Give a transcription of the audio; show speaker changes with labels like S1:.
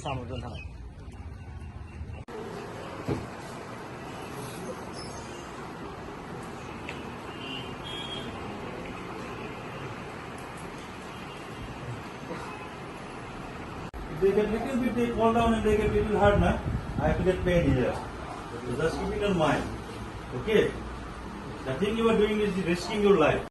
S1: সামুদ্র থানা।
S2: They get little bit, they fall down and they get little hard, na? I have to get pain here. So just keep it in mind. Okay? The thing you are doing is risking your life.